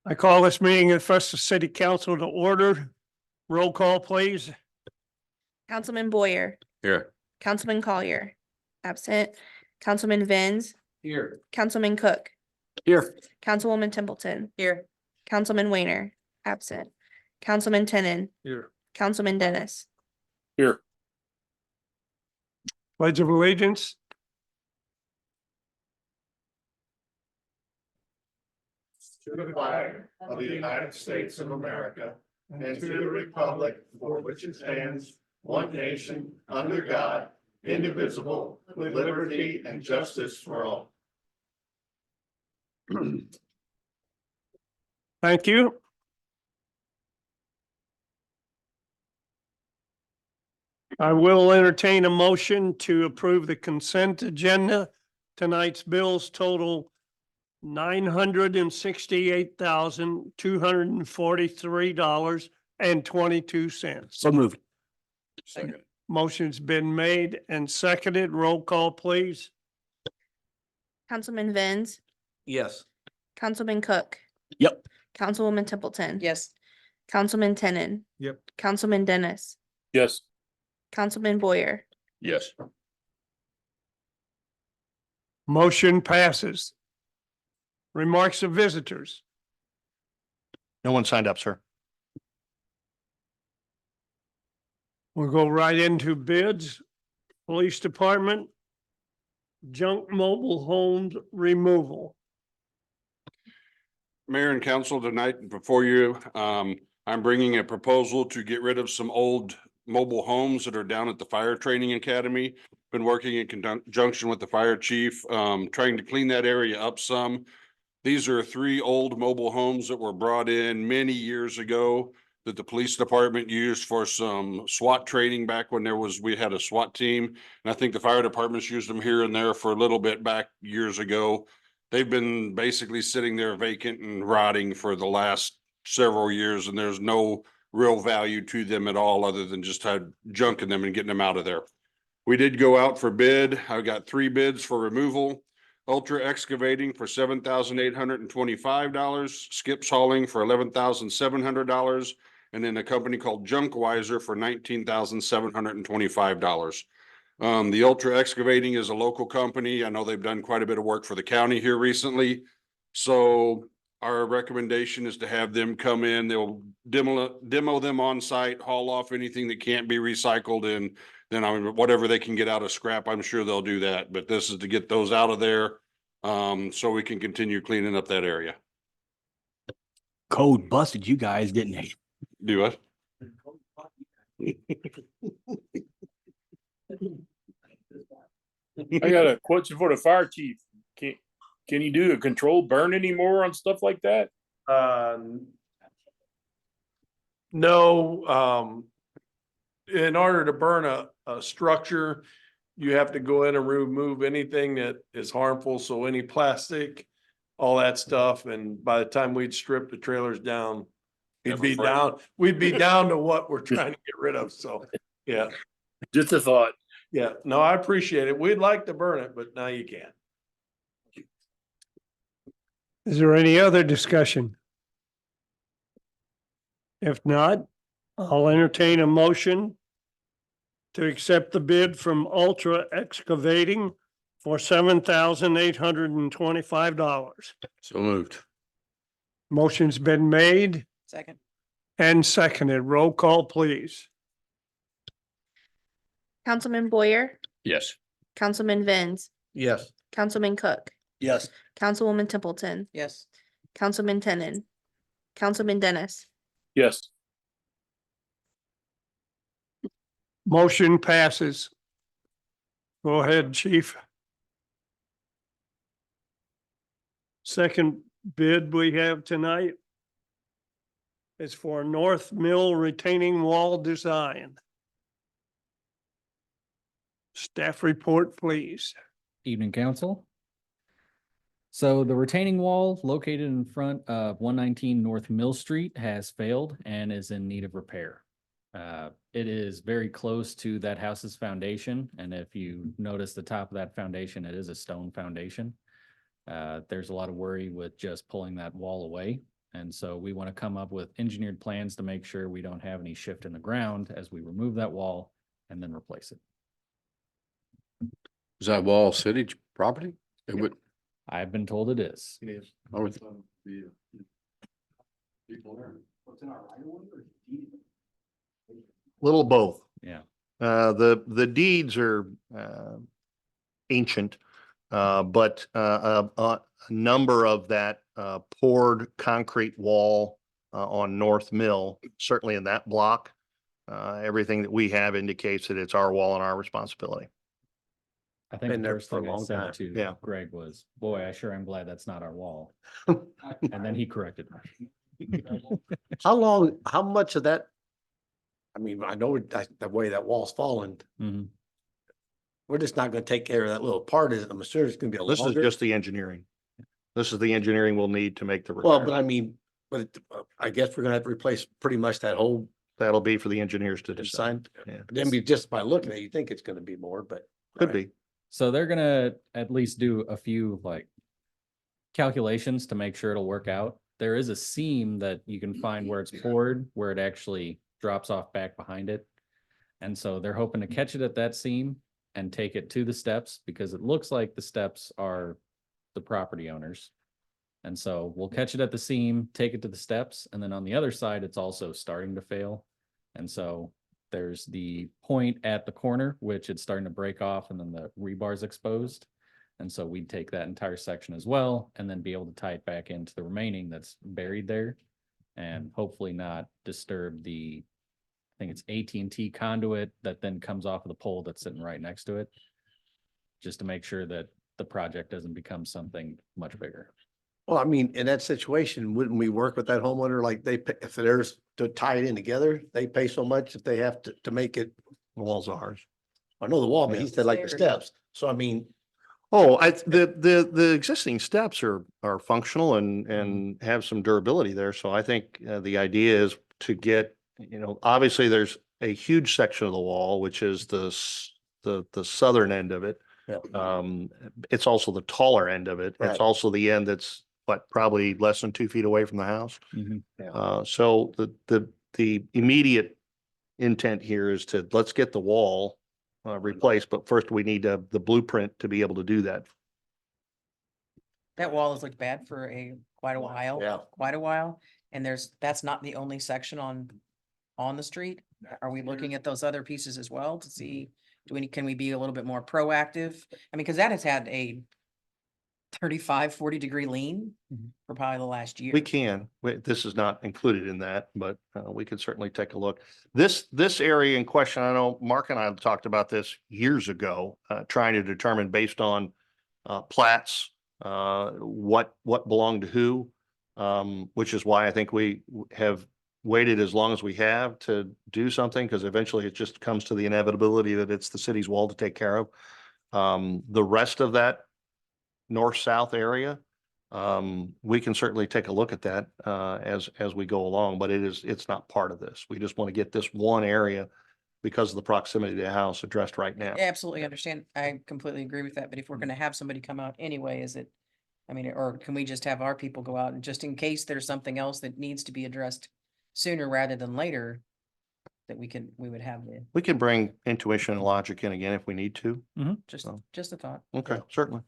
I call this meeting of Festus City Council to order. Roll call, please. Councilman Boyer, Here. Councilman Collier, absent. Councilman Vins, Here. Councilman Cook, Here. Councilwoman Templeton. Here. Councilman Weiner, absent. Councilman Tenen, Here. Councilman Dennis. Here. Pledge of Allegiance. To the flag of the United States of America and to the republic for which it stands, one nation, under God, indivisible, with liberty and justice for all. Thank you. I will entertain a motion to approve the consent agenda. Tonight's bills total $968,243.22. So moved. Second. Motion's been made and seconded. Roll call, please. Councilman Vins, Yes. Councilman Cook. Yep. Councilwoman Templeton. Yes. Councilman Tenen. Yep. Councilman Dennis. Yes. Councilman Boyer. Yes. Motion passes. Remarks of visitors. No one signed up, sir. We'll go right into bids. Police Department, junk mobile homes removal. Mayor and council, tonight before you, I'm bringing a proposal to get rid of some old mobile homes that are down at the Fire Training Academy. Been working in conjunction with the fire chief, trying to clean that area up some. These are 3 old mobile homes that were brought in many years ago that the police department used for some SWAT training back when we had a SWAT team. And I think the fire departments used them here and there for a little bit back years ago. They've been basically sitting there vacant and rotting for the last several years, and there's no real value to them at all other than just junking them and getting them out of there. We did go out for bid. I got 3 bids for removal. Ultra Excavating for $7,825, Skips Hauling for $11,700, and then a company called Junkwiser for $19,725. The Ultra Excavating is a local company. I know they've done quite a bit of work for the county here recently. So our recommendation is to have them come in. They'll demo them on site, haul off anything that can't be recycled, and then whatever they can get out of scrap, I'm sure they'll do that. But this is to get those out of there, so we can continue cleaning up that area. Code busted you guys, didn't they? Do it. I got a question for the fire chief. Can you do a controlled burn anymore on stuff like that? No, in order to burn a structure, you have to go in and remove anything that is harmful. So any plastic, all that stuff. And by the time we'd strip the trailers down, we'd be down to what we're trying to get rid of. So, yeah. Just a thought. Yeah, no, I appreciate it. We'd like to burn it, but now you can't. Is there any other discussion? If not, I'll entertain a motion to accept the bid from Ultra Excavating for $7,825. So moved. Motion's been made Second. and seconded. Roll call, please. Councilman Boyer, Yes. Councilman Vins, Yes. Councilman Cook, Yes. Councilwoman Templeton, Yes. Councilman Tenen, Councilman Dennis. Yes. Motion passes. Go ahead, chief. Second bid we have tonight is for North Mill retaining wall design. Staff report, please. Evening, council. So the retaining wall located in front of 119 North Mill Street has failed and is in need of repair. It is very close to that house's foundation, and if you notice the top of that foundation, it is a stone foundation. There's a lot of worry with just pulling that wall away. And so we want to come up with engineered plans to make sure we don't have any shift in the ground as we remove that wall and then replace it. Is that wall city property? It would, I've been told it is. it is. I would, Little of both. Yeah. The deeds are, ancient, but, a number of that, poured concrete wall, on North Mill, certainly in that block, everything that we have indicates that it's our wall and our responsibility. I think Been the there first for a thing I long said time. to Yeah. Greg was, boy, I sure am glad that's not our wall. And then he corrected me. How much of that? I mean, I know the way that wall's fallen, Mhm. we're just not gonna take care of that little part, is it? I'm sure it's gonna be a This is longer. just the engineering. This is the engineering we'll need to make the Well, repair. but I mean, I guess we're gonna have to replace pretty much that whole That'll be for the engineers to decide. design. Yeah, Then be just by looking at it, you think it's gonna be more, but. could be. So they're gonna at least do a few like calculations to make sure it'll work out. There is a seam that you can find where it's poured, where it actually drops off back behind it. And so they're hoping to catch it at that seam and take it to the steps because it looks like the steps are the property owners. And so we'll catch it at the seam, take it to the steps, and then on the other side, it's also starting to fail. And so there's the point at the corner, which it's starting to break off and then the rebar's exposed. And so we'd take that entire section as well and then be able to tie it back into the remaining that's buried there and hopefully not disturb the, I think it's AT&T conduit that then comes off of the pole that's sitting right next to it. Just to make sure that the project doesn't become something much bigger. Well, I mean, in that situation, wouldn't we work with that homeowner? Like if there's to tie it in together, they pay so much if they have to make it. The wall's ours. I know the wall, but he Yeah. said like the steps. So I mean, Oh, the existing steps are functional and have some durability there. So I think the idea is to get, obviously there's a huge section of the wall, which is the southern end of it. yeah, It's also the taller end of it. Right. It's also the end that's probably less than 2 feet away from the house. So the immediate intent here is to, let's get the wall replaced, but first we need the blueprint to be able to do that. That wall has looked bad for quite a yeah. while. And that's not the only section on the street. Are we looking at those other pieces as well to see, can we be a little bit more proactive? I mean, cause that has had a 35-40 degree lean for probably the last year. We can, this is not included in that, but we could certainly take a look. This area in question, I know Mark and I have talked about this years ago, trying to determine based on plats, what belonged to who, which is why I think we have waited as long as we have to do something, because eventually it just comes to the inevitability that it's the city's wall to take care of. The rest of that north-south area, we can certainly take a look at that as we go along, but it's not part of this. We just want to get this one area because of the proximity to the house addressed right now. Absolutely understand. I completely agree with that. But if we're gonna have somebody come out anyway, or can we just have our people go out and just in case there's something else that needs to be addressed sooner rather than later, that we would have it. We can bring intuition and logic in again if we need to. Just a thought. Okay, certainly.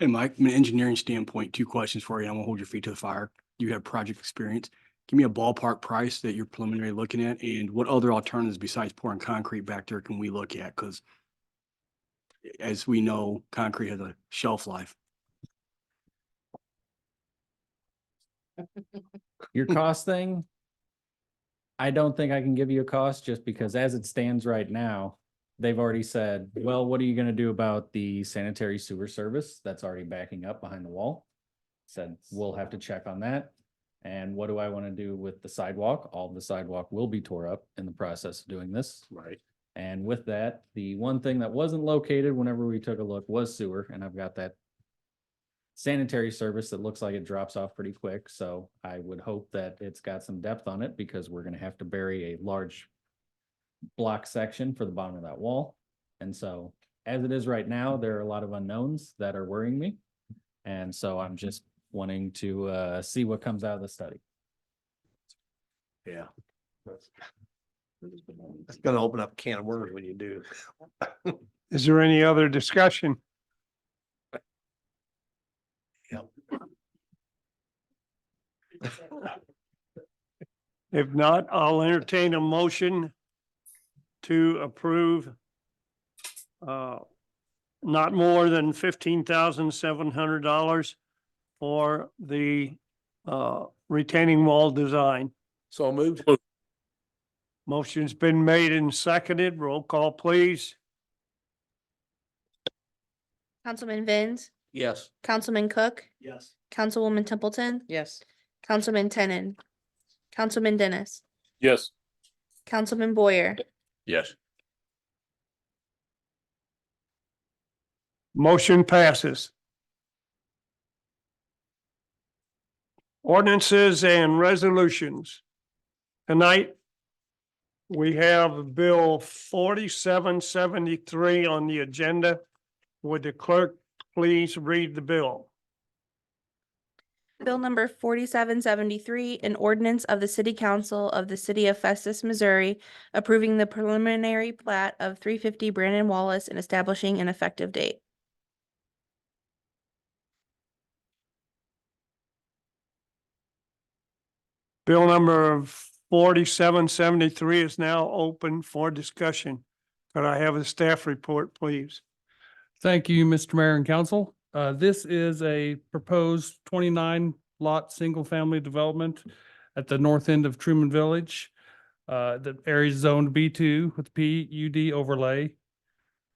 Hey, Mike, from an engineering standpoint, 2 questions for you. I'm gonna hold your feet to the fire. You have project experience. Give me a ballpark price that you're preliminary looking at, and what other alternatives besides pouring concrete back there can we look at? Because as we know, concrete has a shelf life. Your cost thing, I don't think I can give you a cost just because as it stands right now, they've already said, well, what are you gonna do about the sanitary sewer service that's already backing up behind the wall? Said, we'll have to check on that. And what do I want to do with the sidewalk? All of the sidewalk will be tore up in the process of doing this. Right. And with that, the one thing that wasn't located whenever we took a look was sewer, and I've got that sanitary service that looks like it drops off pretty quick. So I would hope that it's got some depth on it because we're gonna have to bury a large block section for the bottom of that wall. And so as it is right now, there are a lot of unknowns that are worrying me. And so I'm just wanting to see what comes out of the study. Yeah. It's gonna open up a can of worms when you do. Is there any other discussion? Yep. If not, I'll entertain a motion to approve not more than $15,700 for the retaining wall design. So moved. Motion's been made and seconded. Roll call, please. Councilman Vins, Yes. Councilman Cook, Yes. Councilwoman Templeton, Yes. Councilman Tenon, Councilman Dennis, Yes. Councilman Boyer, Yes. Motion passes. Ordinances and resolutions. Tonight, we have Bill 4773 on the agenda. Would the clerk please read the bill? Bill number 4773, an ordinance of the City Council of the City of Festus, Missouri, approving the preliminary plat of 350 Brandon Wallace and establishing an effective date. Bill number 4773 is now open for discussion. Could I have a staff report, please? Thank you, Mr. Mayor and Council. This is a proposed 29 lot, single family development at the north end of Truman Village. The area is zoned B2 with PUD overlay.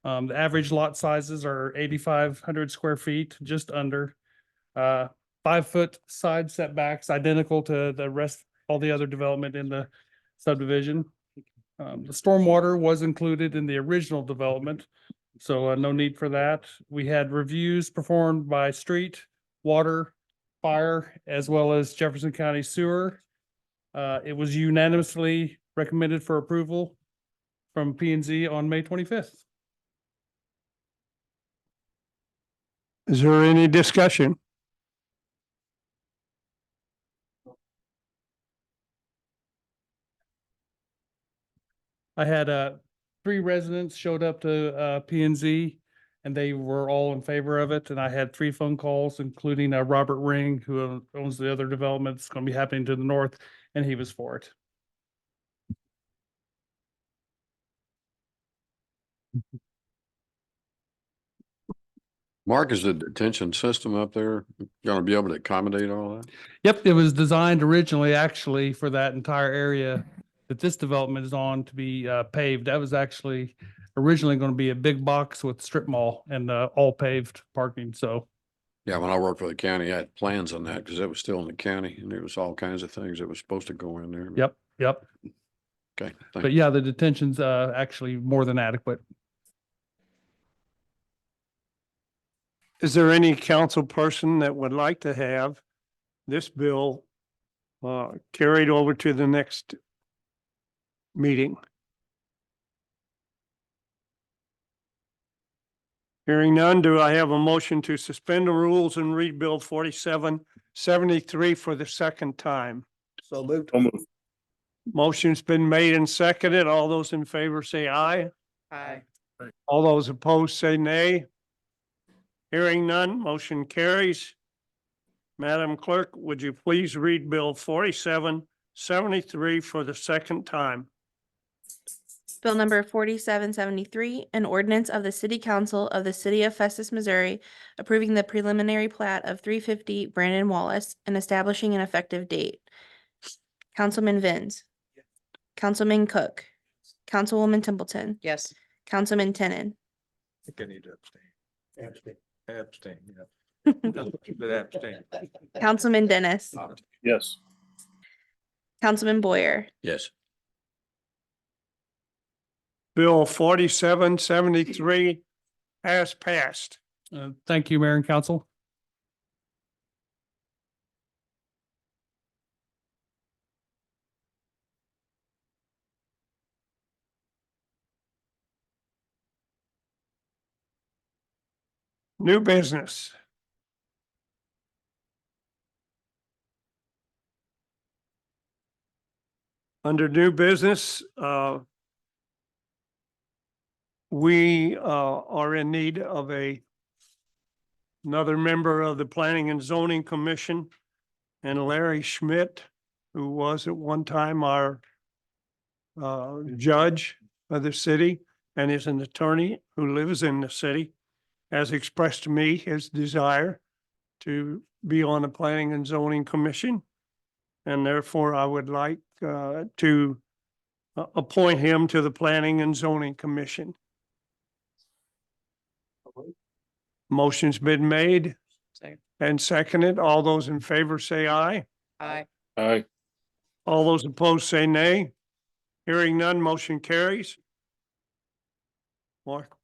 The average lot sizes are 8,500 square feet, just under. 5-foot side setbacks, identical to the rest, all the other development in the subdivision. The stormwater was included in the original development, so no need for that. We had reviews performed by street, water, fire, as well as Jefferson County Sewer. It was unanimously recommended for approval from P and Z on May 25th. Is there any discussion? I had 3 residents showed up to P and Z and they were all in favor of it. And I had 3 phone calls, including Robert Ring, who owns the other development that's going to be happening to the north, and he was for it. Mark, is the detention system up there gonna be able to accommodate all that? Yep, it was designed originally actually for that entire area that this development is on to be paved. That was actually originally going to be a big box with strip mall and all paved parking. So Yeah, when I worked for the county, I had plans on that because it was still in the county and there was all kinds of things that was supposed to go in there. yep. Okay. thank But yeah, the detention's actually more than adequate. Is there any council person that would like to have this bill carried over to the next meeting? Hearing none, do I have a motion to suspend the rules and read Bill 4773 for the second time? So moved. Almost. Motion's been made and seconded. All those in favor say aye. Aye. All those opposed say nay. Hearing none, motion carries. Madam Clerk, would you please read Bill 4773 for the second time? Bill number 4773, an ordinance of the City Council of the City of Festus, Missouri, approving the preliminary plat of 350 Brandon Wallace and establishing an effective date. Councilman Vins, Councilman Cook, Councilwoman Templeton, Yes. Councilman Tenon, I think I need to abstain. Abstain, yeah. Abstain. Councilman Dennis, Yes. Councilman Boyer, Yes. Bill 4773 has passed. Thank you, Mayor and Council. New business. Under new business, we are in need of another member of the Planning and Zoning Commission, and Larry Schmidt, who was at one time our judge of the city and is an attorney who lives in the city, has expressed to me his desire to be on the Planning and Zoning Commission. And therefore, I would like to appoint him to the Planning and Zoning Commission. Motion's been made Second. and seconded. All those in favor say aye. Aye. Aye. All those opposed say nay. Hearing none, motion carries. Mark?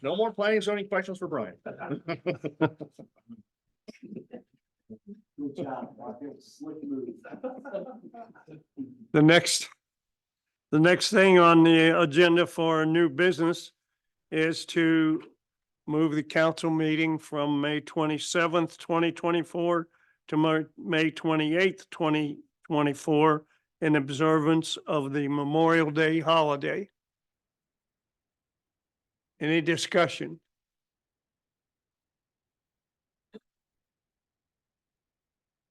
No more planning and zoning questions for Brian. The next thing on the agenda for new business is to move the council meeting from May 27th, 2024 to May 28th, 2024 in observance of the Memorial Day holiday. Any discussion?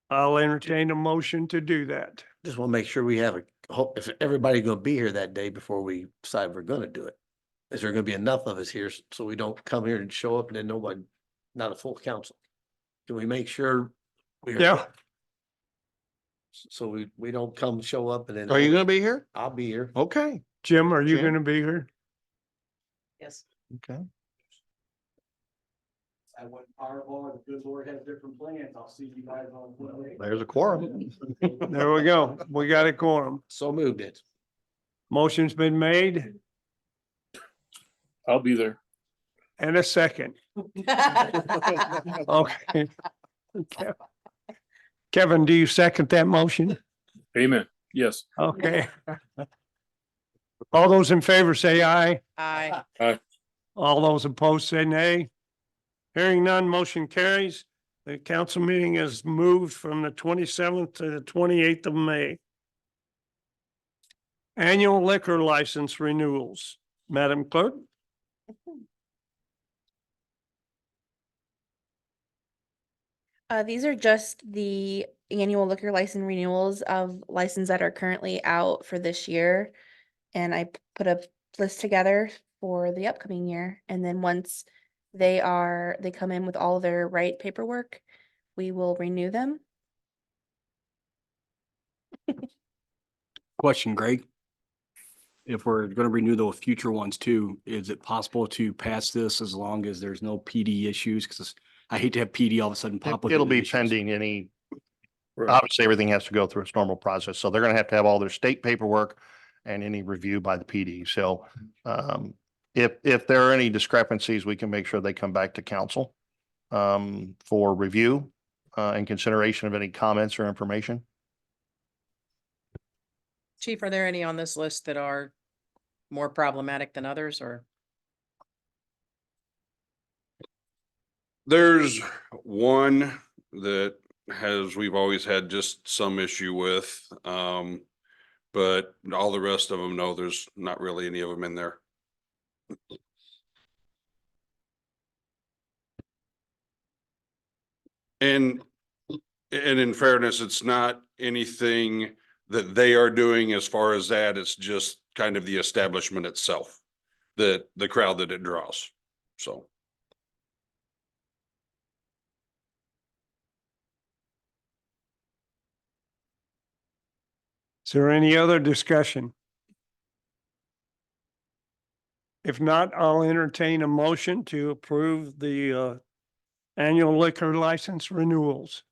I'll entertain a motion to do that. Just want to make sure we have if everybody gonna be here that day before we decide we're gonna do it. Is there gonna be enough of us here so we don't come here and show up and then nobody, not a full council? Can we make sure? Yeah. So we don't come show up and then. Are you gonna be here? I'll be here. Okay, Jim, are you Jim? gonna be here? Yes. okay. I went Powerball, the good Lord has different plans. I'll see you guys on. There's a quorum. There we go. We got a quorum. So moved it. Motion's been made I'll be there. and a second. Okay. Kevin, do you second that motion? Amen. Yes. Okay. All those in favor say aye. Aye. All those opposed say nay. Hearing none, motion carries. The council meeting is moved from the 27th to the 28th of May. Annual liquor license renewals. Madam Clerk? These are just the annual liquor license renewals of licenses that are currently out for this year. And I put a list together for the upcoming year. And then once they come in with all their right paperwork, we will renew them. Question, Greg. If we're gonna renew those future ones too, is it possible to pass this as long as there's no PD issues? Cause I hate to have PD all of a sudden pop up. It'll with be issues. pending any, obviously, everything has to go through its normal process. So they're gonna have to have all their state paperwork and any review by the PD. So if there are any discrepancies, we can make sure they come back to council for review and consideration of any comments or information. Chief, are there any on this list that are more problematic than others, or? There's one that we've always had just some issue with. But all the rest of them, no, there's not really any of them in there. And in fairness, it's not anything that they are doing as far as that. It's just kind of the establishment itself, the crowd that it draws. So. Is there any other discussion? If not, I'll entertain a motion to approve the annual liquor license renewals.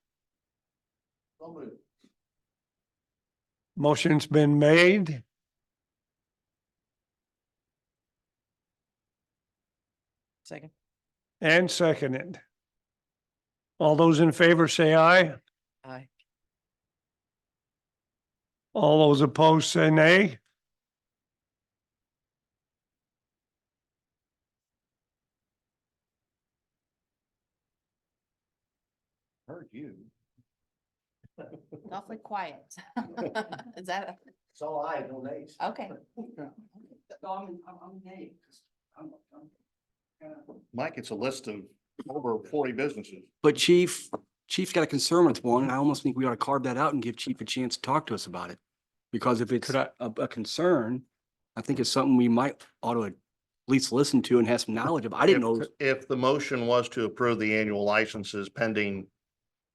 Motion's been made Second. and seconded. All those in favor say aye. Aye. All those opposed say nay. awfully quiet. Is that, It's all ayes, no nays. okay. Mike, it's a list of over 40 businesses. But Chief's got a concern with one, and I almost think we ought to carve that out and give Chief a chance to talk to us about it. Because if it's a concern, I think it's something we might ought to at least listen to and have some knowledge of. I didn't know. If the motion was to approve the annual licenses pending,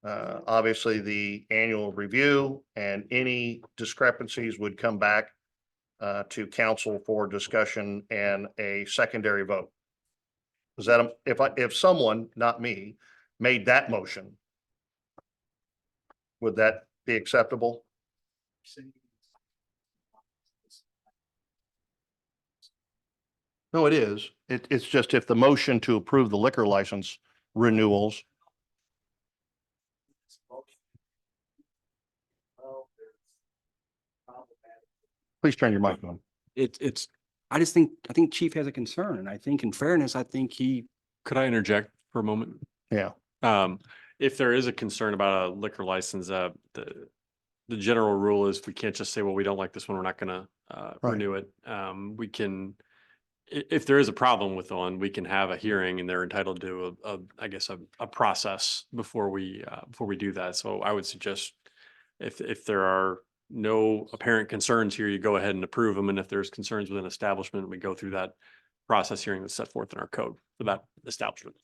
obviously the annual review, and any discrepancies would come back to council for discussion and a secondary vote. Is that, if someone, not me, made that motion, would that be acceptable? No, it is. It's just if the motion to approve the liquor license renewals. Please turn your mic on. I think Chief has a concern, and I think in fairness, I think he, Could I interject for a moment? Yeah. If there is a concern about a liquor license, the general rule is we can't just say, well, we don't like this one, we're not gonna Right. renew it. We can, if there is a problem with one, we can have a hearing and they're entitled to I guess, a process before we do that. So I would suggest if there are no apparent concerns here, you go ahead and approve them. And if there's concerns with an establishment, we go through that process hearing that's set forth in our code for that establishment.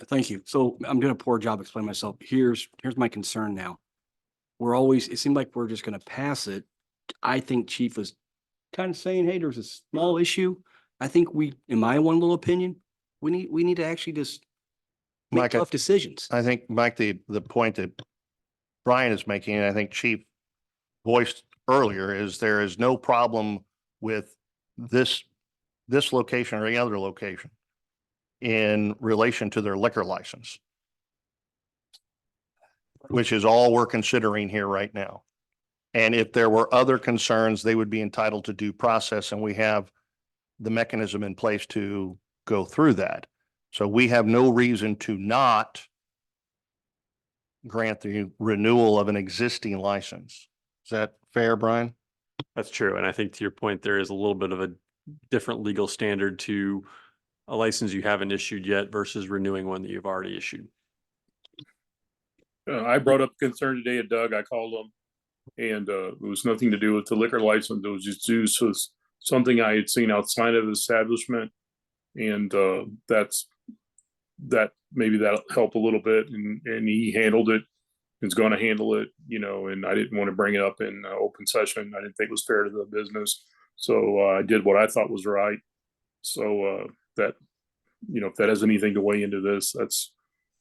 thank you. So I'm doing a poor job explaining myself. Here's my concern now. It seemed like we're just gonna pass it. I think Chief was kind of saying, hey, there's a small issue. I think in my one little opinion, we need to actually just make Mike, tough decisions. I think, Mike, the point that Brian is making, and I think Chief voiced earlier, is there is no problem with this location or any other location in relation to their liquor license, which is all we're considering here right now. And if there were other concerns, they would be entitled to due process, and we have the mechanism in place to go through that. So we have no reason to not grant the renewal of an existing license. Is that fair, Brian? That's true. And I think to your point, there is a little bit of a different legal standard to a license you haven't issued yet versus renewing one that you've already issued. I brought up concern today at Doug. I called him, and it was nothing to do with the liquor license. It was just due to something I had seen outside of the establishment, and that maybe that'll help a little bit. And he handled it. Is going to handle it, and I didn't want to bring it up in open session. I didn't think it was fair to the business, so I did what I thought was right. So that, if that has anything to weigh into this,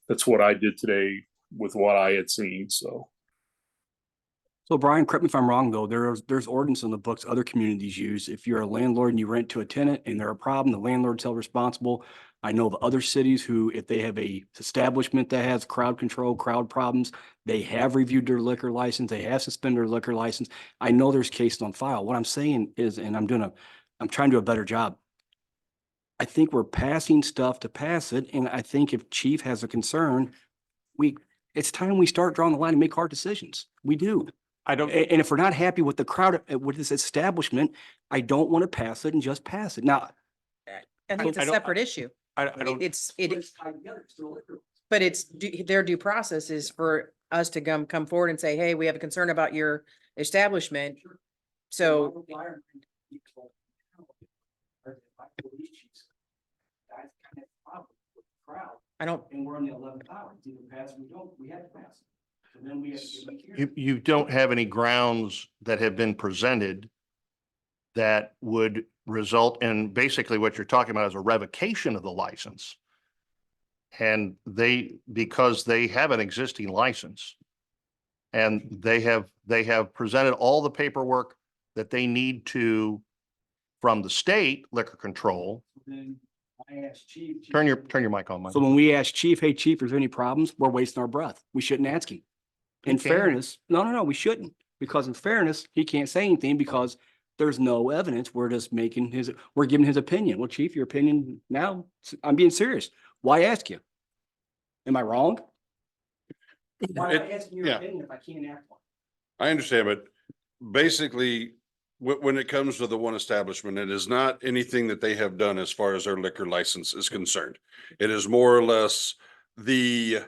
that's what I did today with what I had seen. So Brian, correct me if I'm wrong, though, there's ordinance in the books other communities use. If you're a landlord and you rent to a tenant and they're a problem, the landlord's held responsible. I know of other cities who, if they have a establishment that has crowd control, crowd problems, they have reviewed their liquor license, they have suspended their liquor license. I know there's cases on file. What I'm saying is, and I'm trying to do a better job. I think we're passing stuff to pass it, and I think if Chief has a concern, it's time we start drawing the line and make hard decisions. We do. And if we're not happy with the crowd, with this establishment, I don't want to pass it and just pass it. Now, I think it's a separate issue. I don't, But their due process is for us to come forward and say, hey, we have a concern about your establishment. So I don't. And we're in the 11th hour. It's either pass or we don't. We have to pass it. So then we have to. You don't have any grounds that have been presented that would result in, basically what you're talking about is a revocation of the license. And because they have an existing license and they have presented all the paperwork that they need to from the state liquor control. Then I asked Chief. Turn your mic on, Mike. So when we ask Chief, hey, Chief, is there any problems? We're wasting our breath. We shouldn't ask him. In You can. fairness, no, we shouldn't. Because in fairness, he can't say anything because there's no evidence. We're just we're giving his opinion. Well, Chief, your opinion now, I'm being serious. Why ask you? Am I wrong? Why am I asking your yeah. opinion if I can't act one? I understand, but basically, when it comes to the one establishment, it is not anything that they have done as far as their liquor license is concerned. It is more or less the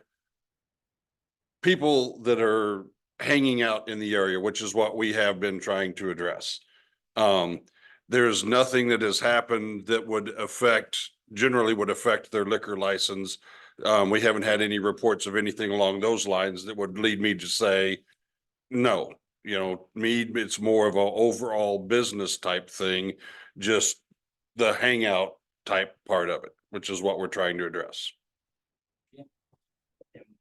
people that are hanging out in the area, which is what we have been trying to address. There's nothing that has happened that generally would affect their liquor license. We haven't had any reports of anything along those lines that would lead me to say, no, it's more of an overall business type thing, just the hangout type part of it, which is what we're trying to address.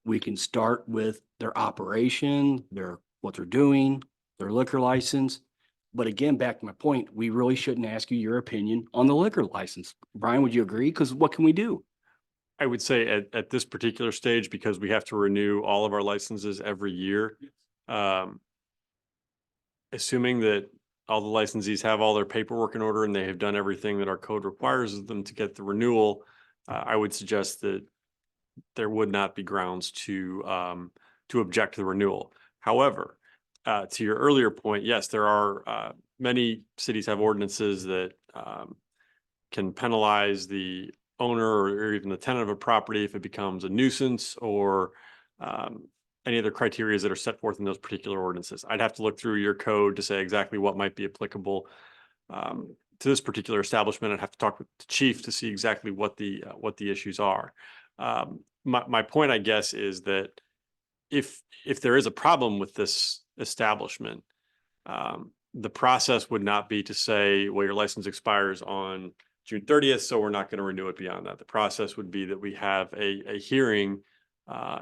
We can start with their operation, what they're doing, their liquor license. But again, back to my point, we really shouldn't ask you your opinion on the liquor license. Brian, would you agree? Because what can we do? I would say at this particular stage, because we have to renew all of our licenses every year, assuming that all the licensees have all their paperwork in order and they have done everything that our code requires of them to get the renewal, I would suggest that there would not be grounds to object to the renewal. However, to your earlier point, yes, there are many cities have ordinances that can penalize the owner or even the tenant of a property if it becomes a nuisance or any other criteria that are set forth in those particular ordinances. I'd have to look through your code to say exactly what might be applicable to this particular establishment. I'd have to talk with the chief to see exactly what the issues are. My point, I guess, is that if there is a problem with this establishment, the process would not be to say, well, your license expires on June 30th, so we're not going to renew it beyond that. The process would be that we have a hearing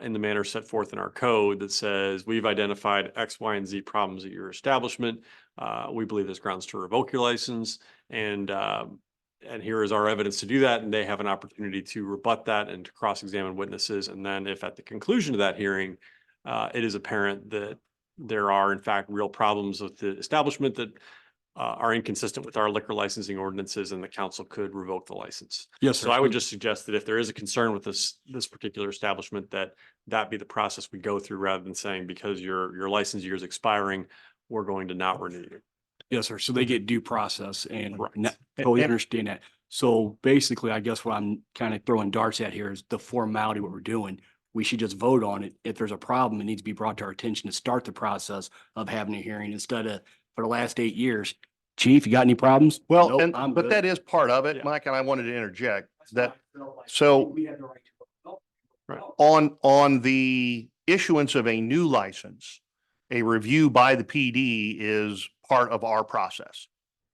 in the manner set forth in our code that says we've identified X, Y, and Z problems at your establishment. We believe there's grounds to revoke your license, and here is our evidence to do that. And they have an opportunity to rebut that and to cross-examine witnesses. And then if at the conclusion of that hearing, it is apparent that there are in fact real problems with the establishment that are inconsistent with our liquor licensing ordinances, and the council could revoke the license. Yes, sir. So I would just suggest that if there is a concern with this particular establishment, that be the process we go through rather than saying because your license year is expiring, we're going to not renew you. Yes, sir. So they get due process and Correct. totally understand that. So basically, I guess what I'm kind of throwing darts at here is the formality, what we're doing. We should just vote on it. If there's a problem, it needs to be brought to our attention to start the process of having a hearing instead of for the last 8 years. Chief, you got any problems? Well, Nope, I'm but good. that is part of it, Yeah. Mike, and I wanted to interject that. So We have the right to vote. Right. on the issuance of a new license, a review by the PD is part of our process.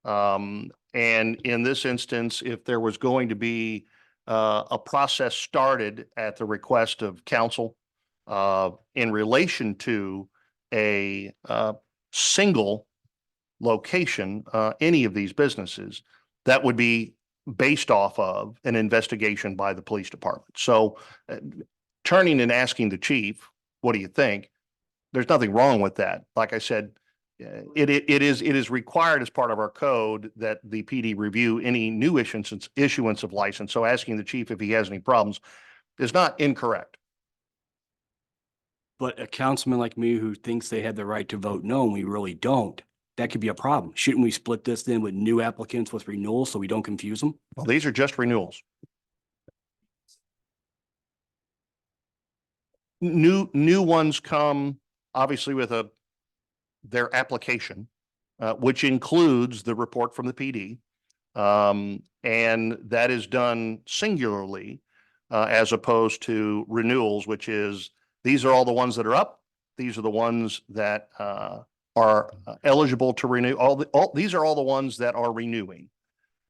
And in this instance, if there was going to be a process started at the request of council in relation to a single location, any of these businesses, that would be based off of an investigation by the police department. So turning and asking the chief, what do you think? There's nothing wrong with that. Like I said, it is required as part of our code that the PD review any new issuance of license. So asking the chief if he has any problems is not incorrect. But a councilman like me who thinks they have the right to vote no, and we really don't, that could be a problem. Shouldn't we split this then with new applicants with renewals so we don't confuse them? Well, these are just renewals. New ones come obviously with their application, which includes the report from the PD. And that is done singularly, as opposed to renewals, which is, these are all the ones that are up. These are the ones that, are eligible to renew. These are all the ones that are renewing.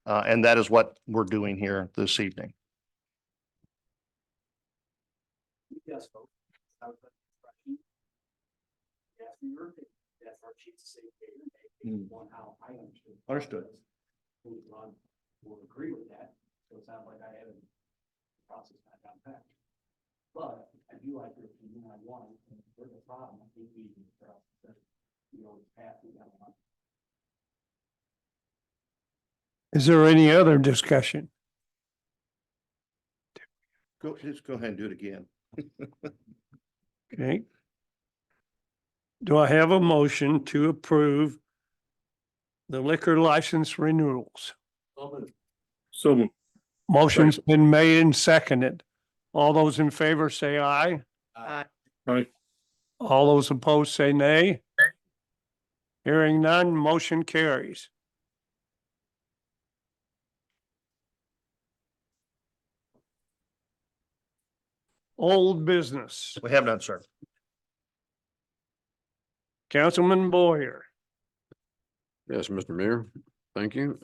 And that is what we're doing here this evening. Yes, folks. That's our chief to say, on how I understood. Understood. Will agree with that. So it sounds like I haven't processed that down pat. But I do like your opinion. I want it. And if there's a problem, I think we can pass it down. Is there any other discussion? Just go ahead and do it again. Okay. Do I have a motion to approve the liquor license renewals? So moved. Motion's been made and seconded. All those in favor say aye. Uh, Aye. All those opposed say nay. Hearing none, motion carries. Old business. We have none, sir. Councilman Boyer. Yes, Mr. Mayor, thank you.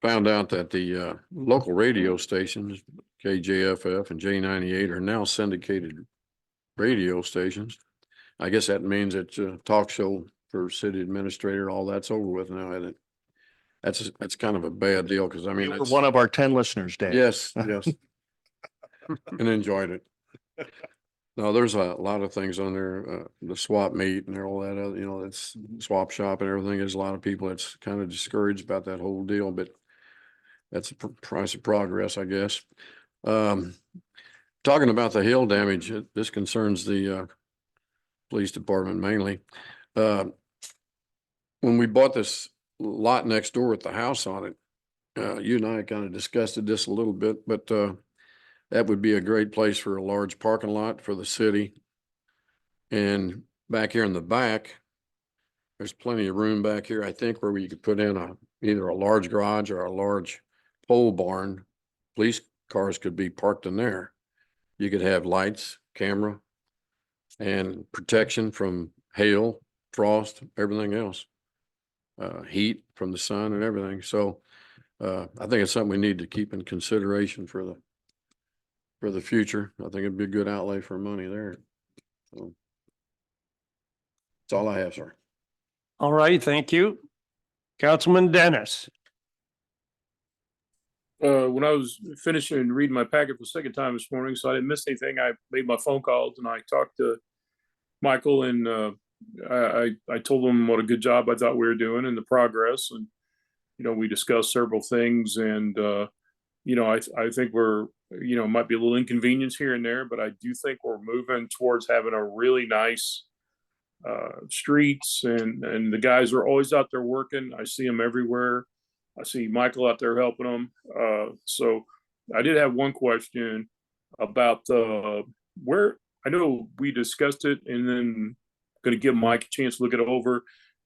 Found out that the local radio stations, KJFF and J98 are now syndicated radio stations. I guess that means that talk show for city administrator, all that's over with now, isn't it? That's kind of a bad deal, because I mean, You were that's- one of our 10 listeners, Dave. yes, yes. And enjoyed it. No, there's a lot of things on there, the swap meet and all that, other, it's swap shop and everything. There's a lot of people that's kind of discouraged about that whole deal, but that's a price of progress, I guess. Talking about the hail damage, this concerns the police department mainly. When we bought this lot next door with the house on it, you and I kind of discussed this a little bit, but that would be a great place for a large parking lot for the city. And back here in the back, there's plenty of room back here, I think, where you could put in either a large garage or a large pole barn. Police cars could be parked in there. You could have lights, camera, and protection from hail, frost, everything else. Heat from the sun and everything. So I think it's something we need to keep in consideration for the future. I think it'd be a good outlay for money there. So that's all I have, sir. All right, thank you. Councilman Dennis. When I was finishing reading my packet for the second time this morning, so I didn't miss anything, I made my phone calls and I talked to Michael, and I told him what a good job I thought we were doing and the progress. And, we discussed several things, and, I think we're, might be a little inconvenience here and there, but I do think we're moving towards having a really nice streets, and the guys are always out there working. I see them everywhere. I see Michael out there helping them. So I did have one question about where, I know we discussed it, and then going to give Mike a chance to look it over,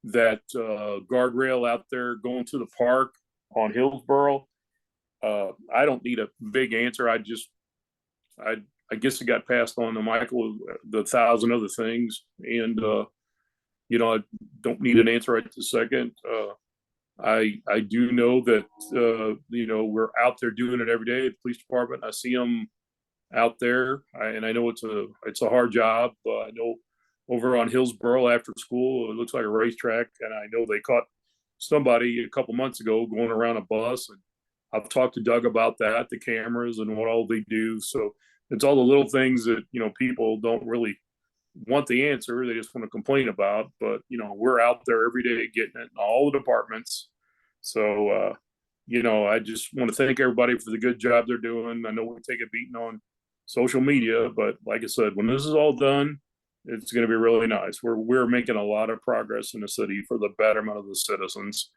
that guardrail out there going to the park on Hillsborough. I don't need a big answer. I guess it got passed on to Michael, the 1,000 other things. And, I don't need an answer right this second. I do know that, we're out there doing it every day at the police department. I see them out there, and I know it's a hard job. I know over on Hillsborough after school, it looks like a racetrack, and I know they caught somebody a couple months ago going around a bus, and I've talked to Doug about that, the cameras and what all they do. So it's all the little things that, people don't really want the answer. They just want to complain about, but we're out there every day getting it in all the departments. So, I just want to thank everybody for the good job they're doing. I know we take a beating on social media, but like I said, when this is all done, it's going to be really nice. We're making a lot of progress in the city for the betterment of the citizens.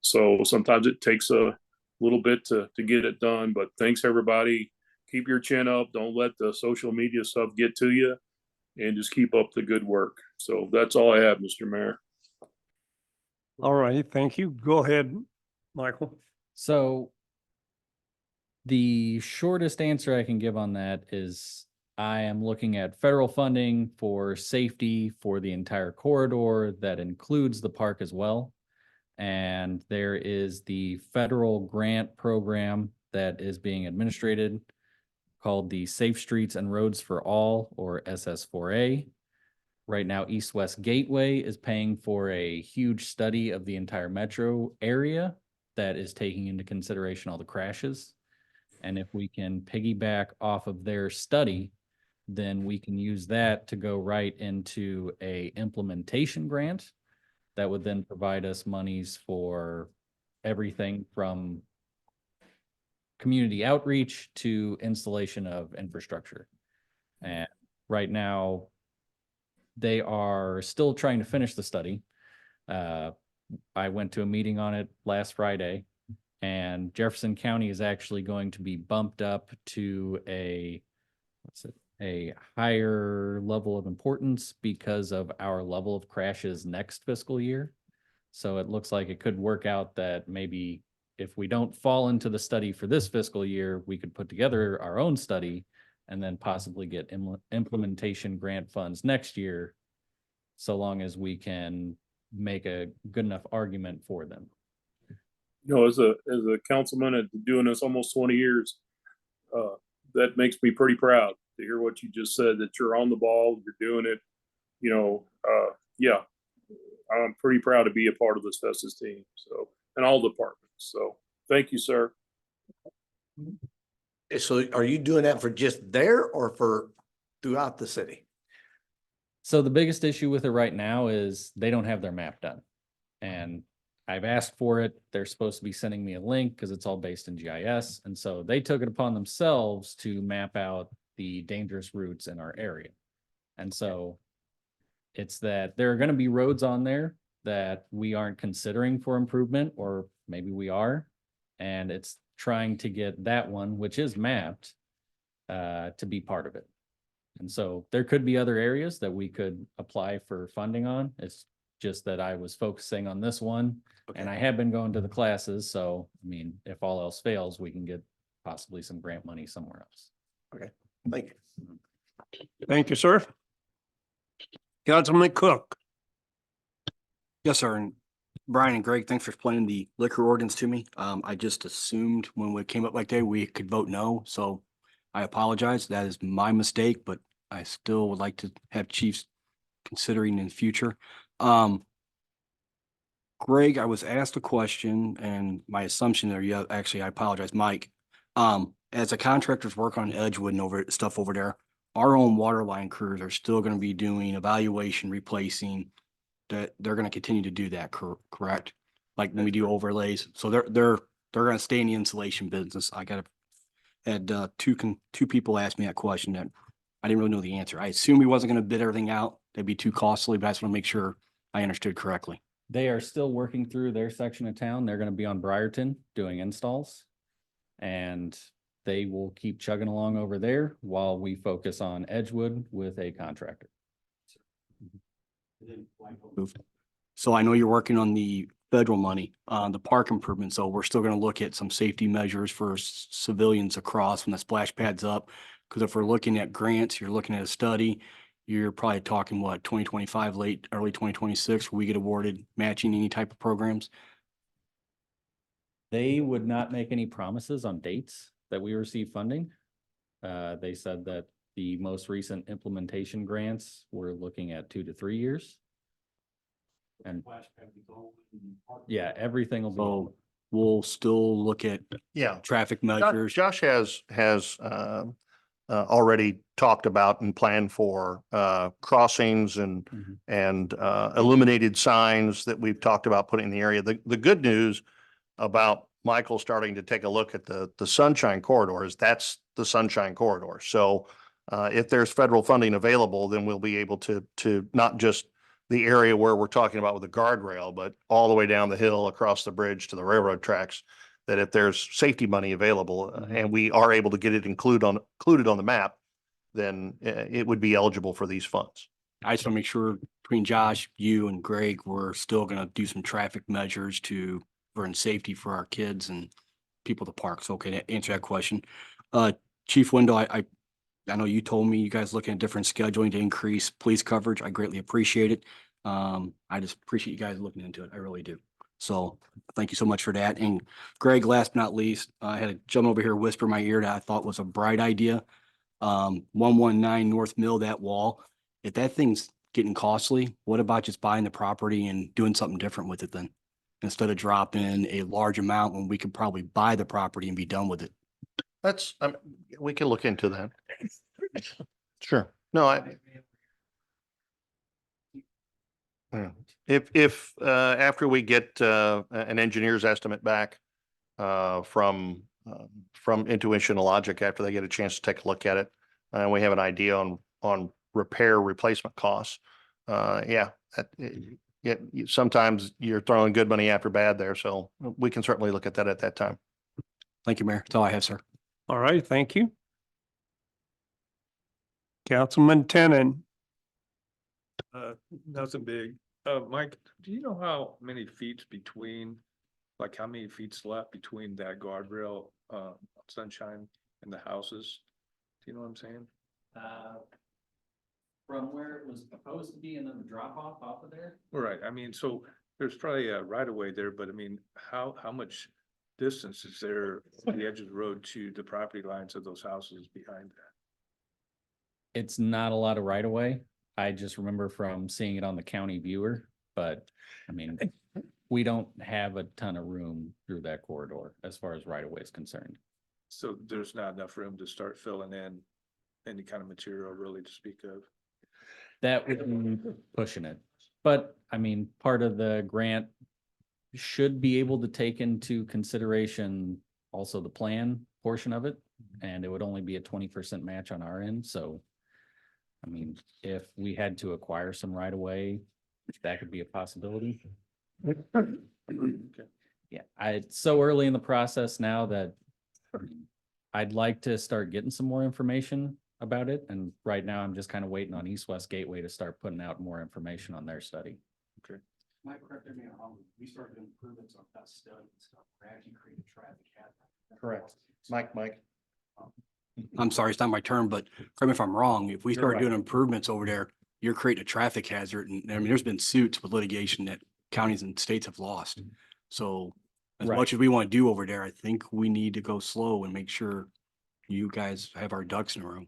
So sometimes it takes a little bit to get it done, but thanks everybody. Keep your chin up. Don't let the social media stuff get to you, and just keep up the good work. So that's all I have, Mr. Mayor. All right, thank you. Go ahead, Michael. So the shortest answer I can give on that is I am looking at federal funding for safety for the entire corridor that includes the park as well. And there is the federal grant program that is being administrated called the Safe Streets and Roads for All, or SS4A. Right now, East West Gateway is paying for a huge study of the entire metro area that is taking into consideration all the crashes. And if we can piggyback off of their study, then we can use that to go right into a implementation grant that would then provide us monies for everything from community outreach to installation of infrastructure. And right now, they are still trying to finish the study. I went to a meeting on it last Friday, and Jefferson County is actually going to be bumped up to a higher level of importance because of our level of crashes next fiscal year. So it looks like it could work out that maybe if we don't fall into the study for this fiscal year, we could put together our own study and then possibly get implementation grant funds next year, so long as we can make a good enough argument for them. You know, as a councilman and doing this almost 20 years, that makes me pretty proud to hear what you just said, that you're on the ball, you're doing it. You know, yeah, I'm pretty proud to be a part of this Festus team. So, and all departments. So thank you, sir. So are you doing that for just there or for throughout the city? So the biggest issue with it right now is they don't have their map done. And I've asked for it. They're supposed to be sending me a link because it's all based in GIS. And so they took it upon themselves to map out the dangerous routes in our area. And so it's that there are going to be roads on there that we aren't considering for improvement, or maybe we are. And it's trying to get that one, which is mapped, to be part of it. And so there could be other areas that we could apply for funding on. It's just that I was focusing on this one. And I have been going to the classes. So, I mean, if all else fails, we can get possibly some grant money somewhere else. Okay, thank you. Thank you, sir. Councilman Cook. Yes, sir. And Brian and Greg, thanks for explaining the liquor ordinance to me. I just assumed when it came up like that, we could vote no. So I apologize. That is my mistake, but I still would like to have chiefs considering in the future. Greg, I was asked a question and my assumption there, yeah, actually, I apologize, Mike. As the contractors work on Edgewood and stuff over there, our own water line crews are still going to be doing evaluation, replacing. That they're going to continue to do that, correct? Like when we do overlays, so they're going to stay in the insulation business. I had two people ask me that question that I didn't really know the answer. I assumed we wasn't going to bid everything out. That'd be too costly, but I just want to make sure I understood correctly. They are still working through their section of town. They're going to be on Briarton doing installs. And they will keep chugging along over there while we focus on Edgewood with a contractor. So I know you're working on the federal money, the park improvement. So we're still going to look at some safety measures for civilians across when the splash pad's up. Because if we're looking at grants, you're looking at a study, you're probably talking what, 2025, early 2026, we get awarded matching any type of programs. They would not make any promises on dates that we receive funding. They said that the most recent implementation grants were looking at 2 to 3 years. And yeah, everything will be. So we'll still look at Yeah. traffic measures. Josh has already talked about and planned for crossings and illuminated signs that we've talked about putting in the area. The good news about Michael starting to take a look at the Sunshine Corridor is that's the Sunshine Corridor. So if there's federal funding available, then we'll be able to not just the area where we're talking about with the guardrail, but all the way down the hill across the bridge to the railroad tracks, that if there's safety money available and we are able to get it included on the map, then it would be eligible for these funds. I just want to make sure between Josh, you and Greg, we're still going to do some traffic measures to burn safety for our kids and people at the park. So, okay, to answer that question. Chief Window, I know you told me you guys looking at different scheduling to increase police coverage. I greatly appreciate it. I just appreciate you guys looking into it. I really do. So thank you so much for that. And Greg, last but not least, I had a gentleman over here whisper in my ear that I thought was a bright idea. 119 North Mill, that wall. If that thing's getting costly, what about just buying the property and doing something different with it then? Instead of dropping a large amount when we could probably buy the property and be done with it. That's, we can look into that. Sure. No, if after we get an engineer's estimate back from Intuition and Logic, after they get a chance to take a look at it, and we have an idea on repair replacement costs. Yeah, sometimes you're throwing good money after bad there, so we can certainly look at that at that time. Thank you, Mayor. That's all I have, sir. All right, thank you. Councilman Tenon. Nothing big. Mike, do you know how many feet's between, like how many feet's left between that guardrail, Sunshine and the houses? Do you know what I'm saying? From where it was proposed to be and then the drop off of there? Right, I mean, so there's probably a right of way there, but I mean, how much distance is there from the edge of the road to the property lines of those houses behind that? It's not a lot of right of way. I just remember from seeing it on the county viewer, but I mean, we don't have a ton of room through that corridor as far as right of way is concerned. So there's not enough room to start filling in any kind of material really to speak of. That would be pushing it. But I mean, part of the grant should be able to take into consideration also the plan portion of it. And it would only be a 20% match on our end. So, I mean, if we had to acquire some right away, that could be a possibility. Yeah, it's so early in the process now that I'd like to start getting some more information about it. And right now I'm just kind of waiting on East West Gateway to start putting out more information on their study. Okay. Mike, correct me if I'm wrong, we started doing improvements on that study and stuff, we're actually creating traffic hazard. Correct. Mike. I'm sorry, it's not my turn, but correct me if I'm wrong, if we You're start right. doing improvements over there, you're creating a traffic hazard, and I mean, there's been suits with litigation that counties and states have lost. So as Right. much as we want to do over there, I think we need to go slow and make sure you guys have our ducks in a row.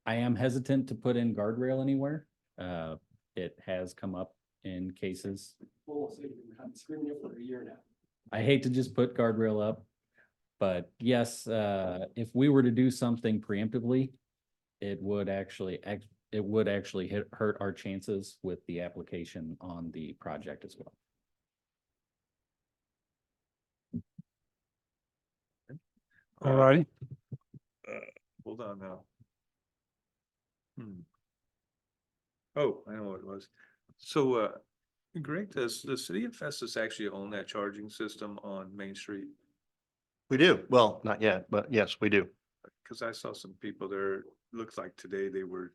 I am hesitant to put in guardrail anywhere. It has come up in cases. I hate to just put guardrail up, but yes, if we were to do something preemptively, it would actually hurt our chances with the application on the project as well. All righty. Hold on now. Oh, I know what it was. So, Greg, does the city of Festus actually own that charging system on Main Street? We do. Well, not yet, but yes, we do. Cause I saw some people there, looks like today they were,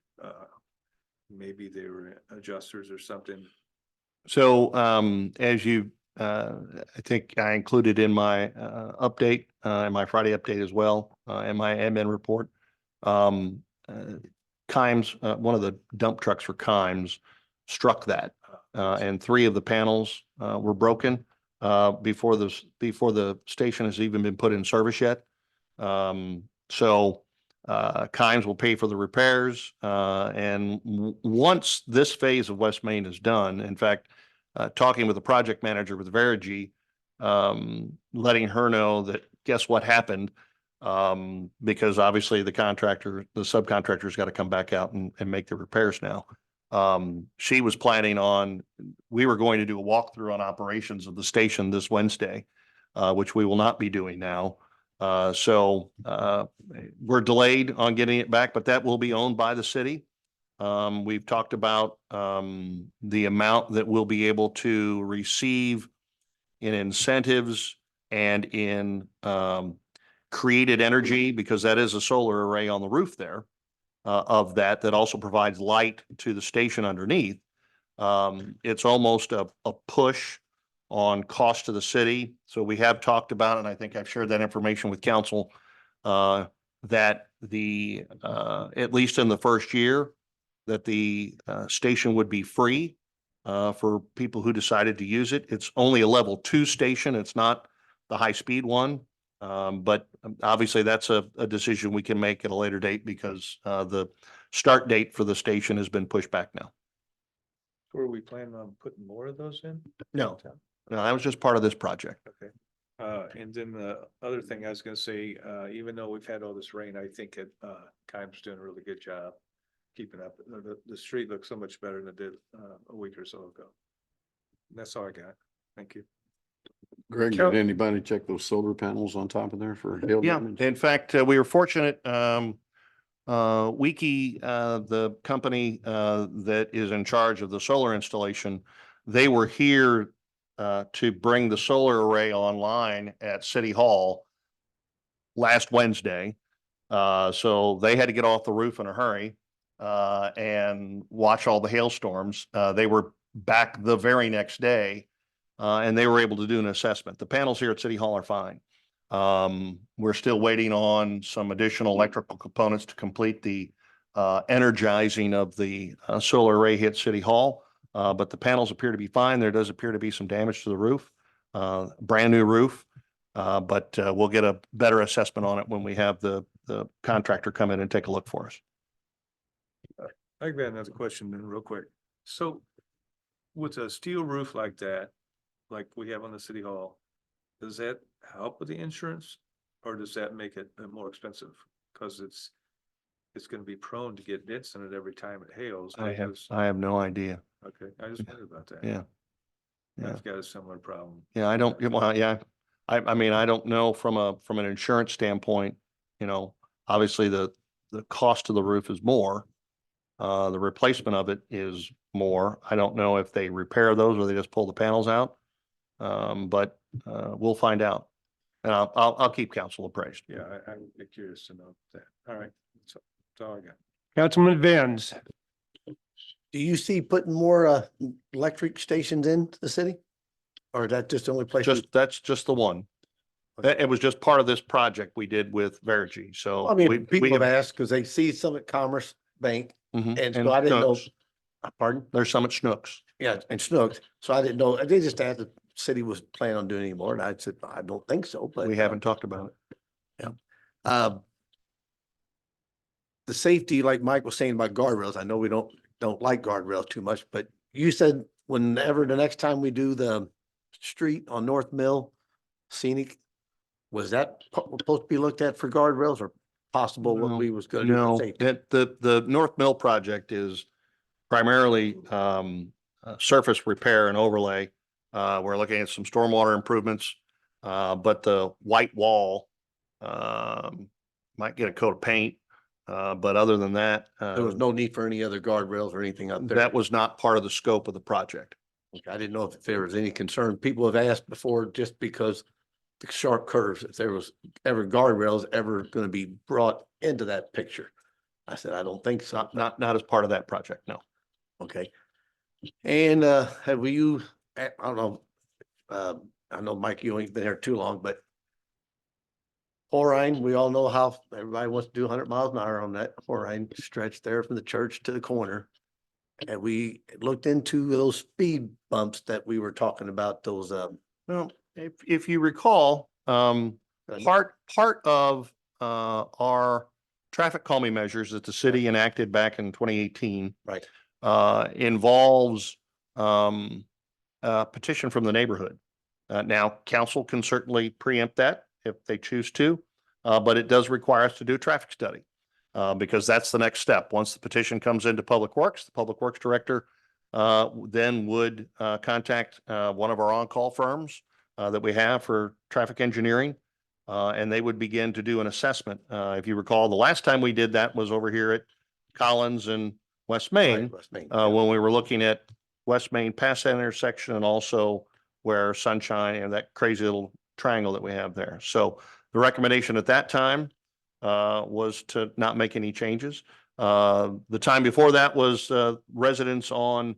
maybe they were adjusters or something. So as you, I think I included in my update, in my Friday update as well, and my admin report. Kimes, one of the dump trucks for Kimes struck that, and 3 of the panels were broken before the station has even been put in service yet. So Kimes will pay for the repairs, and once this phase of West Main is done, in fact, talking with the project manager with Verigy, letting her know that guess what happened, because obviously the subcontractor's got to come back out and make the repairs now. She was planning on, we were going to do a walkthrough on operations of the station this Wednesday, which we will not be doing now. So we're delayed on getting it back, but that will be owned by the city. We've talked about the amount that we'll be able to receive in incentives and in created energy, because that is a solar array on the roof there of that also provides light to the station underneath. It's almost a push on cost to the city. So we have talked about, and I think I've shared that information with council, that the at least in the first year, that the station would be free for people who decided to use it. It's only a level 2 station. It's not the high speed one. But obviously that's a decision we can make at a later date, because the start date for the station has been pushed back now. Were we planning on putting more of those in? No, that was just part of this project. Okay. And then the other thing I was gonna say, even though we've had all this rain, I think that Kimes doing a really good job keeping up. The street looks so much better than it did a week or so ago. That's all I got. Thank you. Greg, did anybody check those solar panels on top of there for hail Yeah, damage? in fact, we were fortunate. Wiki, the company that is in charge of the solar installation, they were here to bring the solar array online at City Hall last Wednesday. So they had to get off the roof in a hurry and watch all the hailstorms. They were back the very next day and they were able to do an assessment. The panels here at City Hall are fine. We're still waiting on some additional electrical components to complete the energizing of the solar array here at City Hall. But the panels appear to be fine. There does appear to be some damage to the roof, brand new roof. But we'll get a better assessment on it when we have the contractor come in and take a look for us. I've got another question then real quick. So with a steel roof like that, like we have on the city hall, does that help with the insurance? Or does that make it more expensive? Cause it's gonna be prone to get dents in it every time it hails. I have no idea. Okay, I just wondered about that. Yeah. Yeah. I've got a similar problem. Yeah, I don't, well, yeah. I mean, I don't know from an insurance standpoint, you know, obviously the cost of the roof is more. The replacement of it is more. I don't know if they repair those or they just pull the panels out. But we'll find out. And I'll keep council appraised. Yeah, I would be curious to know that. All right, that's all I got. Councilman Vans. Do you see putting more electric stations into the city? Or is that just the only place? That's just the one. It was just part of this project we did with Verigy. So I mean, people have asked because they see some at Commerce Bank, Mhm. and so I didn't know. Schnucks. Pardon? There's some at Schnucks. Yeah, and Snooks. So I didn't know. They just asked if the city was planning on doing any more, and I said, I don't think so, but. We haven't talked about it. The safety, like Mike was saying about guardrails, I know we don't like guardrails too much, but you said whenever the next time we do the street on North Mill scenic, was that supposed to be looked at for guardrails or possible what we was gonna do? No, for safety? the North Mill project is primarily surface repair and overlay. We're looking at some stormwater improvements, but the white wall might get a coat of paint. But other than that, There was no need for any other guardrails or anything up there. that was not part of the scope of the project. Okay, I didn't know if there was any concern. People have asked before just because the sharp curves, if there was ever guardrails ever going to be brought into that picture. I said, I don't think so. Not as part of that project, no. Okay. And have you, I don't know, I know, Mike, you ain't been here too long, but Horine, we all know how everybody wants to do 100 miles an hour on that Horine stretch there from the church to the corner. And we looked into those speed bumps that we were talking about, those, Well, if you recall, part of our traffic calming measures that the city enacted back in 2018 right, involves a petition from the neighborhood. Now, council can certainly preempt that if they choose to, but it does require us to do a traffic study because that's the next step. Once the petition comes into Public Works, the Public Works Director then would contact one of our on-call firms that we have for traffic engineering, and they would begin to do an assessment. If you recall, the last time we did that was over here at Collins and West Main, right, West Main, yeah. when we were looking at West Main past that intersection and also where Sunshine and that crazy little triangle that we have there. So the recommendation at that time was to not make any changes. The time before that was residents on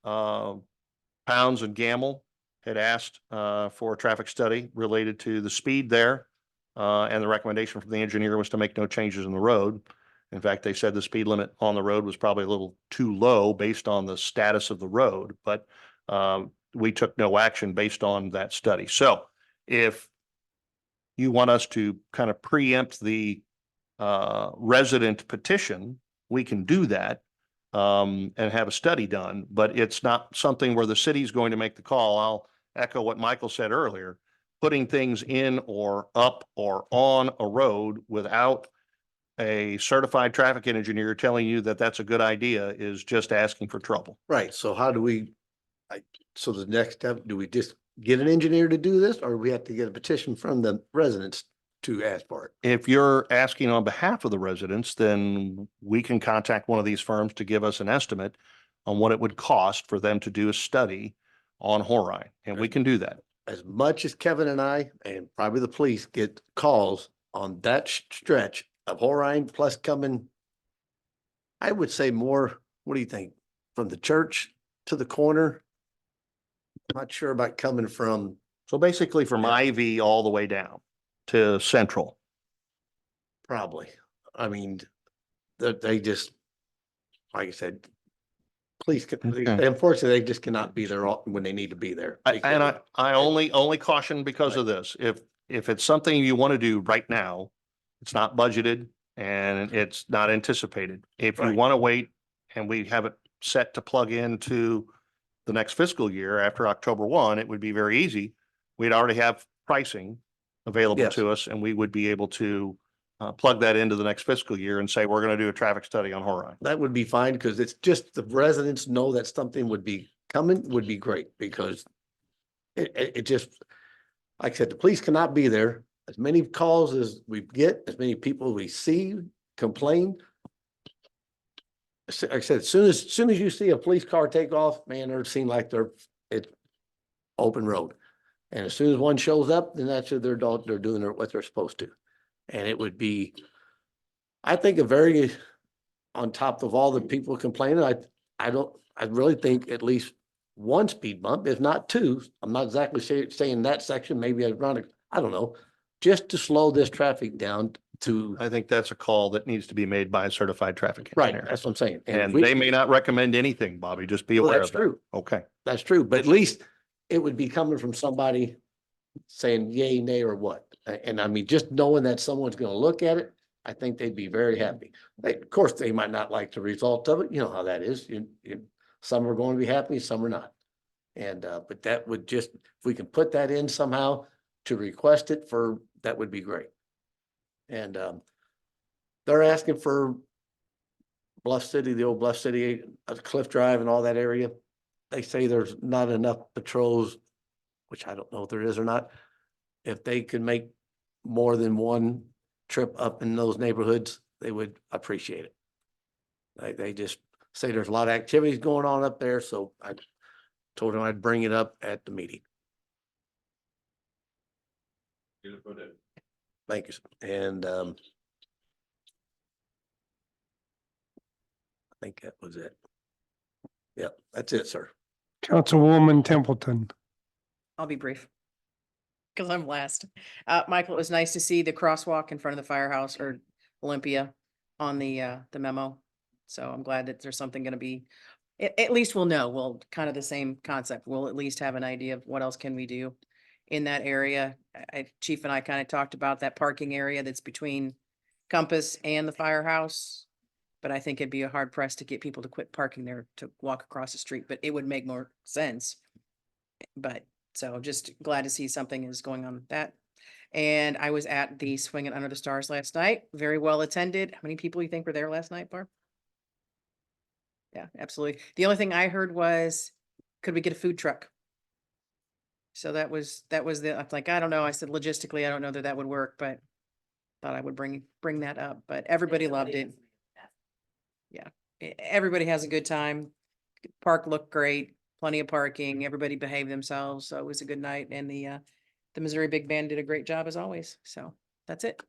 Pounds and Gamble had asked for a traffic study related to the speed there. And the recommendation from the engineer was to make no changes in the road. In fact, they said the speed limit on the road was probably a little too low based on the status of the road, but we took no action based on that study. So if you want us to kind of preempt the resident petition, we can do that and have a study done, but it's not something where the city's going to make the call. I'll echo what Michael said earlier. Putting things in or up or on a road without a certified traffic engineer telling you that that's a good idea is just asking for trouble. Right, so how do we, so the next step, do we just get an engineer to do this, or we have to get a petition from the residents to ask for it. If you're asking on behalf of the residents, then we can contact one of these firms to give us an estimate on what it would cost for them to do a study on Horine, and we can do that. As much as Kevin and I, and probably the police, get calls on that stretch of Horine plus coming, I would say more, what do you think? From the church to the corner? I'm not sure about coming from, So basically from Yeah. Ivy all the way down to Central. probably. I mean, they just, like I said, police, Okay. unfortunately, they just cannot be there when they need to be there. I only caution because of this. If it's something you want to do right now, it's not budgeted and it's not anticipated. If you Right. want to wait and we have it set to plug into the next fiscal year after October 1, it would be very easy. We'd already have pricing available Yes. to us and we would be able to plug that into the next fiscal year and say, we're going to do a traffic study on Horine. That would be fine, because it's just the residents know that something would be coming would be great, because it just, like I said, the police cannot be there. As many calls as we get, as many people we see complain. Like I said, as soon as you see a police car take off, man, it seems like it's open road. And as soon as one shows up, then that's they're doing what they're supposed to. And it would be, I think, a very, on top of all the people complaining, I really think at least one speed bump, if not two. I'm not exactly saying that section, maybe around, I don't know, just to slow this traffic down to, I think that's a call that needs to be made by a certified traffic right, engineer. that's what I'm saying. And we- they may not recommend anything, Bobby, just be Well, aware that's of that. true. Okay. That's true, but at least it would be coming from somebody saying yay, nay, or what. And I mean, just knowing that someone's gonna look at it, I think they'd be very happy. Of course, they might not like the result of it. You know how that is. Some are going to be happy, some are not. And, but that would just, if we can put that in somehow to request it for, that would be great. And, they're asking for Bluff City, the old Bluff City, Cliff Drive and all that area. They say there's not enough patrols, which I don't know if there is or not. If they could make more than one trip up in those neighborhoods, they would appreciate it. They just say there's a lot of activities going on up there, so I told them I'd bring it up at the meeting. Thank you. And I think that was it. Yep, that's it, sir. Councilwoman Templeton. I'll be brief. Cause I'm last. Michael, it was nice to see the crosswalk in front of the firehouse or Olympia on the memo. So I'm glad that there's something gonna be, at least we'll know, we'll kind of the same concept. We'll at least have an idea of what else can we do in that area. Chief and I kind of talked about that parking area that's between Compass and the firehouse. But I think it'd be a hard press to get people to quit parking there to walk across the street, but it would make more sense. But so just glad to see something is going on with that. And I was at the Swinging Under the Stars last night, very well attended. How many people you think were there last night, Barb? Yeah, absolutely. The only thing I heard was, could we get a food truck? So that was I'm like, I don't know. I said, logistically, I don't know that would work, but thought I would bring that up, but everybody loved it. Yeah, everybody has a good time. Park looked great, plenty of parking, everybody behaved themselves, so it was a good night, and the Missouri Big Band did a great job as always, so that's it.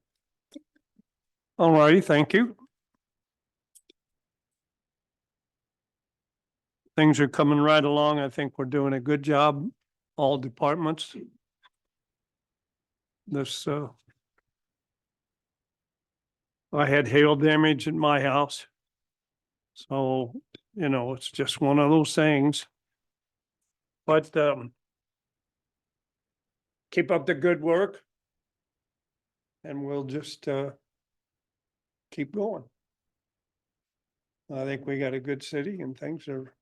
All righty, thank you. Things are coming right along. I think we're doing a good job, all departments. This, I had hail damage at my house. So, it's just one of those things. But, keep up the good work. And we'll just, keep going. I think we got a good city and things are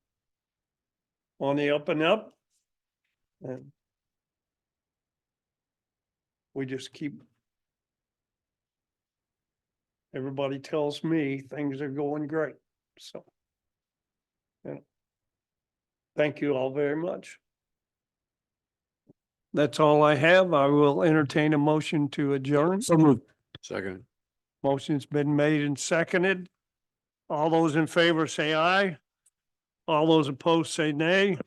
on the up and up. And we just keep. Everybody tells me things are going great, so. Yeah. Thank you all very much. That's all I have. I will entertain a motion to adjourn. So moved. Second. Motion's been made and seconded. All those in favor say aye. All those opposed say nay.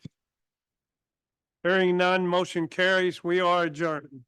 Hearing none, motion carries. We are adjourned.